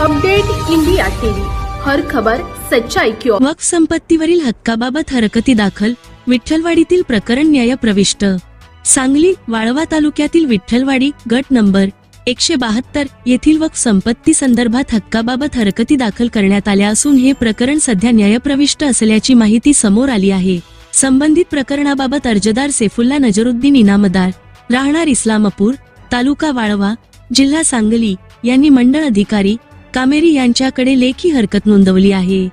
Update India TV, हर खबर सच्चाई की ओर। वक्फ संपत्तीवरील हक्काबाबत हरकती दाखल, विठ्ठलवाडीतील प्रकरण न्यायप्रविष्ट। सांगली वाळवा तालुक्यातील विठ्ठलवाडी गट नंबर 172 येथील वक्फ संपत्ती संदर्भात हक्काबाबत हरकती दाखल करण्यात आल्या असून हे प्रकरण सध्या न्यायप्रविष्ट असल्याची माहिती समोर आली आहे। संबंधित प्रकरणाबाबत अर्जदार सैफुल्ला नजरुद्दीन इनामदार, राहणार इस्लामपूर, तालुका वाळवा, जिल्हा सांगली यांनी मंडळ अधिकारी कामेरी यांच्याकडे लेखी हरकत नोंदवली आहे।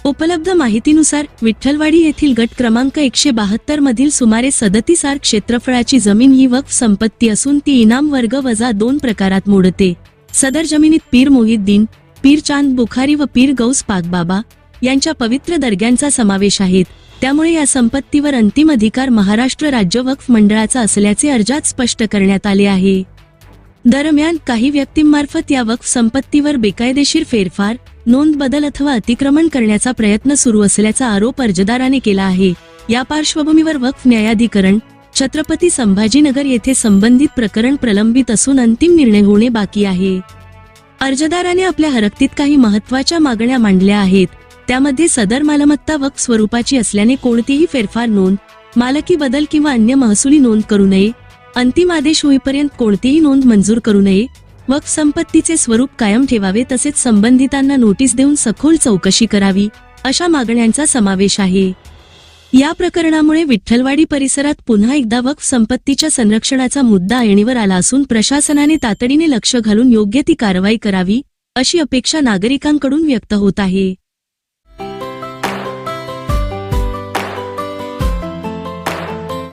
उपलब्ध माहितीनुसार विठ्ठलवाडी येथील गट क्रमांक 172 मधील सुमारे 37 आर क्षेत्रफळाची जमीन ही वक्फ संपत्ती असून ती इनाम वर्ग +2 प्रकारात मोडते। सदर जमिनीत पीर मोहिद्दीन, पीर चांद बुखारी व पीर गौस पाकबाबा यांच्या पवित्र दर्ग्यांचा समावेश आहे। त्यामुळे या संपत्तीवर अंतिम अधिकार महाराष्ट्र राज्य वक्फ मंडळाचा असल्याचे अर्जात स्पष्ट करण्यात आले आहे। दरम्यान काही व्यक्तींमार्फत या वक्फ संपत्तीवर बेकायदेशीर फेरफार, नोंद बदल अथवा अतिक्रमण करण्याचा प्रयत्न सुरू असल्याचा आरोप अर्जदाराने केला आहे। या पार्श्वभूमीवर वक्फ न्यायाधिकरण छत्रपती संभाजीनगर येथे संबंधित प्रकरण प्रलंबित असून अंतिम निर्णय होणे बाकी आहे। अर्जदाराने आपल्या हरकतीत काही महत्त्वाच्या मागण्या मांडल्या आहेत। त्यामध्ये सदर मालमत्ता वक्फ स्वरूपाची असल्याने कोणतीही फेरफार नोंद, मालकी बदल किंवा अन्य महसुली नोंद करू नये, अंतिम आदेश होईपर्यंत कोणतीही नोंद मंजूर करू नये, वक्फ संपत्तीचे स्वरूप कायम ठेवावे तसेच संबंधितांना नोटीस देऊन सखोल चौकशी करावी, अशा मागण्यांचा समावेश आहे। या प्रकरणामुळे विठ्ठलवाडी परिसरात पुन्हा एकदा वक्फ संपत्तीच्या संरक्षणाचा मुद्दा ऐरणीवर आला असून प्रशासनाने तातडीने लक्ष घालून योग्य ती कारवाई करावी, अशी अपेक्षा नागरिकांकडून व्यक्त होत आहे।